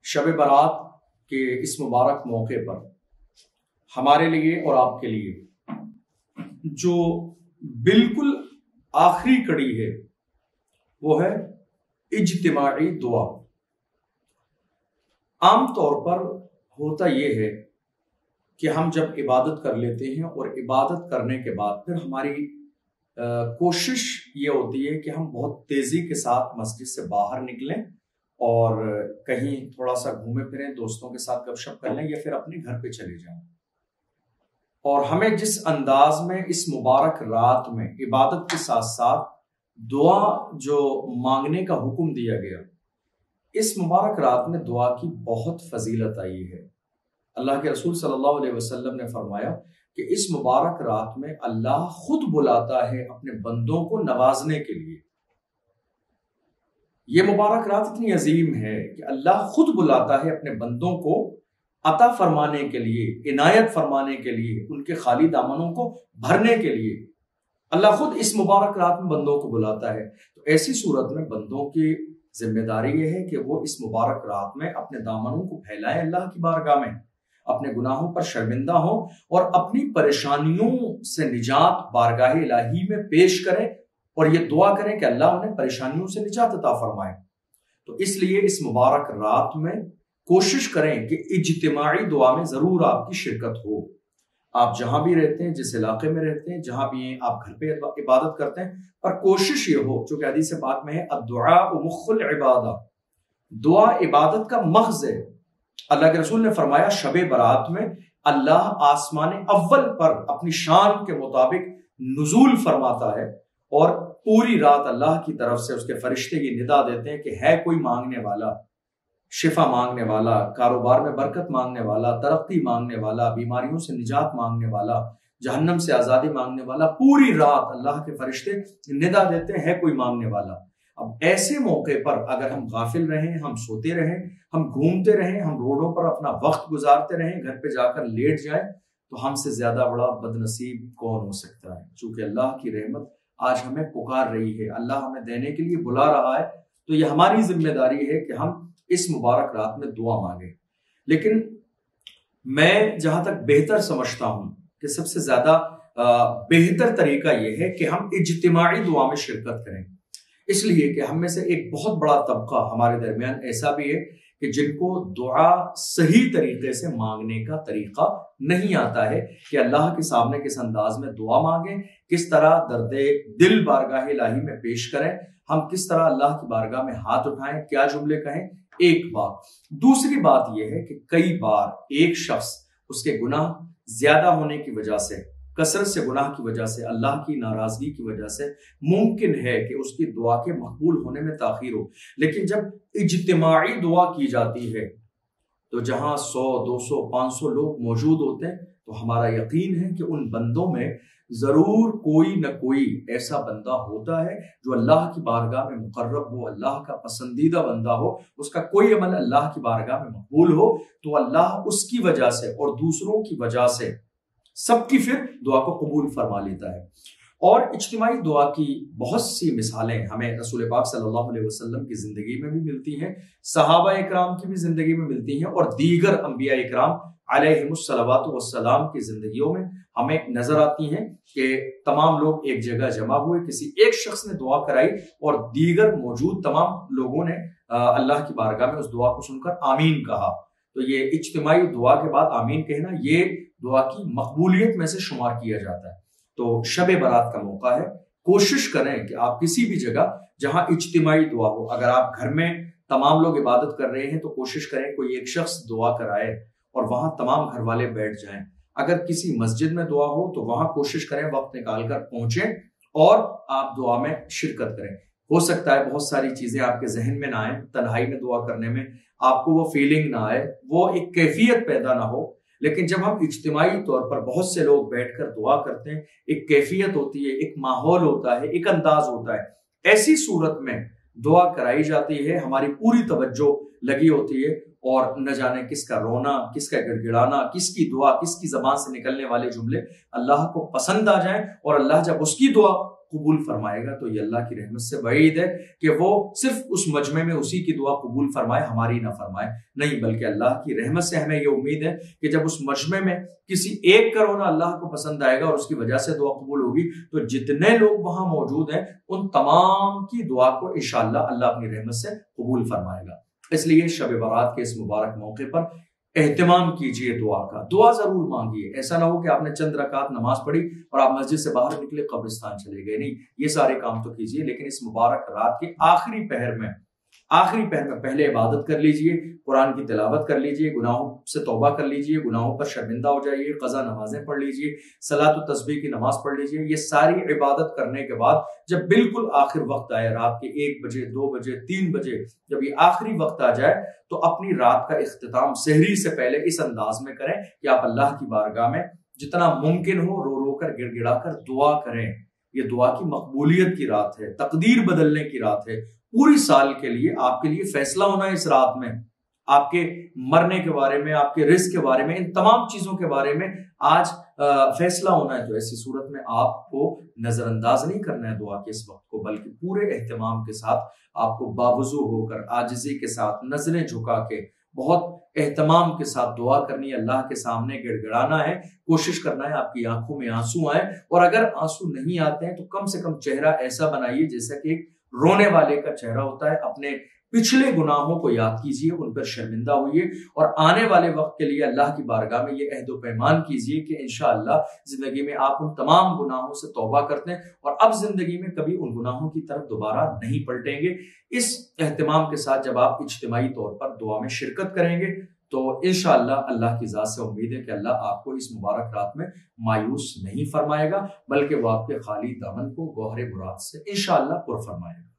شب برات کے اس مبارک موقع پر ہمارے لیے اور آپ کے لیے جو بالکل آخری کڑی ہے وہ ہے اجتماعی دعا۔ عام طور پر ہوتا یہ ہے کہ ہم جب عبادت کر لیتے ہیں اور عبادت کرنے کے بعد پھر ہماری کوشش یہ ہوتی ہے کہ ہم بہت تیزی کے ساتھ مسجد سے باہر نکلیں اور کہیں تھوڑا سا گھومے پھریں، دوستوں کے ساتھ گپ شپ کر لیں یا پھر اپنے گھر پہ چلے جائیں۔ اور ہمیں جس انداز میں اس مبارک رات میں عبادت کے ساتھ ساتھ دعا جو مانگنے کا حکم دیا گیا، اس مبارک رات میں دعا کی بہت فضیلت آئی ہے۔ اللہ کے رسول صلی اللہ علیہ وسلم نے فرمایا کہ اس مبارک رات میں اللہ خود بلاتا ہے اپنے بندوں کو نوازنے کے لیے۔ یہ مبارک رات اتنی عظیم ہے کہ اللہ خود بلاتا ہے اپنے بندوں کو عطا فرمانے کے لیے، عنایت فرمانے کے لیے، ان کے خالی دامنوں کو بھرنے کے لیے اللہ خود اس مبارک رات میں بندوں کو بلاتا ہے۔ تو ایسی صورت میں بندوں کی ذمہ داری یہ ہے کہ وہ اس مبارک رات میں اپنے دامنوں کو پھیلائیں اللہ کی بارگاہ میں، اپنے گناہوں پر شرمندہ ہوں اور اپنی پریشانیوں سے نجات بارگاہ الہی میں پیش کریں اور یہ دعا کریں کہ اللہ انہیں پریشانیوں سے نجات عطا فرمائے۔ تو اس لیے اس مبارک رات میں کوشش کریں کہ اجتماعی دعا میں ضرور آپ کی شرکت ہو۔ آپ جہاں بھی رہتے ہیں، جس علاقے میں رہتے ہیں، جہاں بھی ہیں، آپ گھر پہ عبادت کرتے ہیں، پر کوشش یہ ہو، چونکہ حدیث پاک میں ہے الدعاء مخ العبادہ، دعا عبادت کا مغز ہے۔ اللہ کے رسول نے فرمایا شب برات میں اللہ آسمان اول پر اپنی شان کے مطابق نزول فرماتا ہے اور پوری رات اللہ کی طرف سے اس کے فرشتے یہ ندا دیتے ہیں کہ ہے کوئی مانگنے والا، شفا مانگنے والا، کاروبار میں برکت مانگنے والا، ترقی مانگنے والا، بیماریوں سے نجات مانگنے والا، جہنم سے آزادی مانگنے والا، پوری رات اللہ کے فرشتے ندا دیتے ہیں کوئی مانگنے والا۔ اب ایسے موقع پر اگر ہم غافل رہیں، ہم سوتے رہیں، ہم گھومتے رہیں، ہم روڈوں پر اپنا وقت گزارتے رہیں، گھر پہ جا کر لیٹ جائیں، تو ہم سے زیادہ بڑا بد نصیب کون ہو سکتا ہے؟ چونکہ اللہ کی رحمت آج ہمیں پکار رہی ہے، اللہ ہمیں دینے کے لیے بلا رہا ہے، تو یہ ہماری ذمہ داری ہے کہ ہم اس مبارک رات میں دعا مانگیں۔ لیکن میں جہاں تک بہتر سمجھتا ہوں کہ سب سے زیادہ بہتر طریقہ یہ ہے کہ ہم اجتماعی دعا میں شرکت کریں، اس لیے کہ ہم میں سے ایک بہت بڑا طبقہ ہمارے درمیان ایسا بھی ہے کہ جن کو دعا صحیح طریقے سے مانگنے کا طریقہ نہیں آتا ہے کہ اللہ کے سامنے کس انداز میں دعا مانگیں، کس طرح درد دل بارگاہ الہی میں پیش کریں، ہم کس طرح اللہ کی بارگاہ میں ہاتھ اٹھائیں، کیا جملے کہیں۔ ایک بات۔ دوسری بات یہ ہے کہ کئی بار ایک شخص اس کے گناہ زیادہ ہونے کی وجہ سے، کثرت سے گناہ کی وجہ سے، اللہ کی ناراضگی کی وجہ سے ممکن ہے کہ اس کی دعا کے مقبول ہونے میں تاخیر ہو۔ لیکن جب اجتماعی دعا کی جاتی ہے تو جہاں 100، 200، 500 لوگ موجود ہوتے ہیں تو ہمارا یقین ہے کہ ان بندوں میں ضرور کوئی نہ کوئی ایسا بندہ ہوتا ہے جو اللہ کی بارگاہ میں مقرب ہو، اللہ کا پسندیدہ بندہ ہو، اس کا کوئی عمل اللہ کی بارگاہ میں مقبول ہو، تو اللہ اس کی وجہ سے اور دوسروں کی وجہ سے سب کی پھر دعا کو قبول فرما لیتا ہے۔ اور اجتماعی دعا کی بہت سی مثالیں ہمیں رسول پاک صلی اللہ علیہ وسلم کی زندگی میں بھی ملتی ہیں، صحابہ اکرام کی بھی زندگی میں ملتی ہیں، اور دیگر انبیاء اکرام علیہم الصلوات والسلام کی زندگیوں میں ہمیں نظر آتی ہیں کہ تمام لوگ ایک جگہ جمع ہوئے، کسی ایک شخص نے دعا کرائی اور دیگر موجود تمام لوگوں نے اللہ کی بارگاہ میں اس دعا کو سن کر آمین کہا۔ تو یہ اجتماعی دعا کے بعد آمین کہنا یہ دعا کی مقبولیت میں سے شمار کیا جاتا ہے۔ تو شب برات کا موقع ہے، کوشش کریں کہ آپ کسی بھی جگہ جہاں اجتماعی دعا ہو، اگر آپ گھر میں تمام لوگ عبادت کر رہے ہیں تو کوشش کریں کوئی ایک شخص دعا کرائے اور وہاں تمام گھر والے بیٹھ جائیں۔ اگر کسی مسجد میں دعا ہو تو وہاں کوشش کریں وقت نکال کر پہنچیں اور آپ دعا میں شرکت کریں۔ ہو سکتا ہے بہت ساری چیزیں آپ کے ذہن میں نہ آئیں، تنہائی میں دعا کرنے میں آپ کو وہ فیلنگ نہ آئے، وہ ایک کیفیت پیدا نہ ہو، لیکن جب ہم اجتماعی طور پر بہت سے لوگ بیٹھ کر دعا کرتے ہیں، ایک کیفیت ہوتی ہے، ایک ماحول ہوتا ہے، ایک انداز ہوتا ہے، ایسی صورت میں دعا کرائی جاتی ہے، ہماری پوری توجہ لگی ہوتی ہے اور نہ جانے کس کا رونا، کس کا گڑ گڑانا، کس کی دعا، کس کی زبان سے نکلنے والے جملے اللہ کو پسند آ جائیں اور اللہ جب اس کی دعا قبول فرمائے گا، تو یہ اللہ کی رحمت سے بعید ہے کہ وہ صرف اس مجمع میں اسی کی دعا قبول فرمائے، ہماری نہ فرمائے، نہیں، بلکہ اللہ کی رحمت سے ہمیں یہ امید ہے کہ جب اس مجمع میں کسی ایک کا رونا اللہ کو پسند آئے گا اور اس کی وجہ سے دعا قبول ہوگی، تو جتنے لوگ وہاں موجود ہیں ان تمام کی دعا کو انشاءاللہ اللہ اپنی رحمت سے قبول فرمائے گا۔ اس لیے شب برات کے اس مبارک موقع پر اہتمام کیجئے دعا کا، دعا ضرور مانگیے۔ ایسا نہ ہو کہ آپ نے چند رکعت نماز پڑھی اور آپ مسجد سے باہر نکلے قبرستان چلے گئے، نہیں، یہ سارے کام تو کیجئے، لیکن اس مبارک رات کے آخری پہر میں پہلے عبادت کر لیجئے، قرآن کی تلاوت کر لیجئے، گناہوں سے توبہ کر لیجئے، گناہوں پر شرمندہ ہو جائیے، قضا نمازیں پڑھ لیجئے، صلاۃ و تسبیح کی نماز پڑھ لیجئے۔ یہ ساری عبادت کرنے کے بعد جب بالکل آخر وقت آئے، رات کے 1 بجے 2 بجے 3 بجے، جب یہ آخری وقت آ جائے تو اپنی رات کا اختتام سحری سے پہلے اس انداز میں کریں کہ آپ اللہ کی بارگاہ میں جتنا ممکن ہو رو رو کر گڑ گڑا کر دعا کریں۔ یہ دعا کی مقبولیت کی رات ہے، تقدیر بدلنے کی رات ہے، پوری سال کے لیے آپ کے لیے فیصلہ ہونا ہے اس رات میں، آپ کے مرنے کے بارے میں، آپ کے رزق کے بارے میں، ان تمام چیزوں کے بارے میں آج فیصلہ ہونا ہے۔ تو ایسی صورت میں آپ کو نظر انداز نہیں کرنا ہے دعا کے اس وقت کو، بلکہ پورے اہتمام کے ساتھ آپ کو باوضو ہو کر، عاجزی کے ساتھ، نظریں جھکا کے، بہت اہتمام کے ساتھ دعا کرنی ہے، اللہ کے سامنے گڑ گڑانا ہے، کوشش کرنا ہے آپ کی آنکھوں میں آنسو آئے، اور اگر آنسو نہیں آتے ہیں تو کم سے کم چہرہ ایسا بنائیے جیسا کہ ایک رونے والے کا چہرہ ہوتا ہے۔ اپنے پچھلے گناہوں کو یاد کیجئے، ان پر شرمندہ ہوئیے، اور آنے والے وقت کے لیے اللہ کی بارگاہ میں یہ عہد و پیمان کیجئے کہ انشاءاللہ زندگی میں آپ ان تمام گناہوں سے توبہ کرتے ہیں اور اب زندگی میں کبھی ان گناہوں کی طرف دوبارہ نہیں پلٹیں گے۔ اس اہتمام کے ساتھ جب آپ اجتماعی طور پر دعا میں شرکت کریں گے تو انشاءاللہ اللہ کی ذات سے امید ہے کہ اللہ آپ کو اس مبارک رات میں مایوس نہیں فرمائے گا، بلکہ وہ آپ کے خالی دامن کو گوہر مراد سے انشاءاللہ پر فرمائے گا۔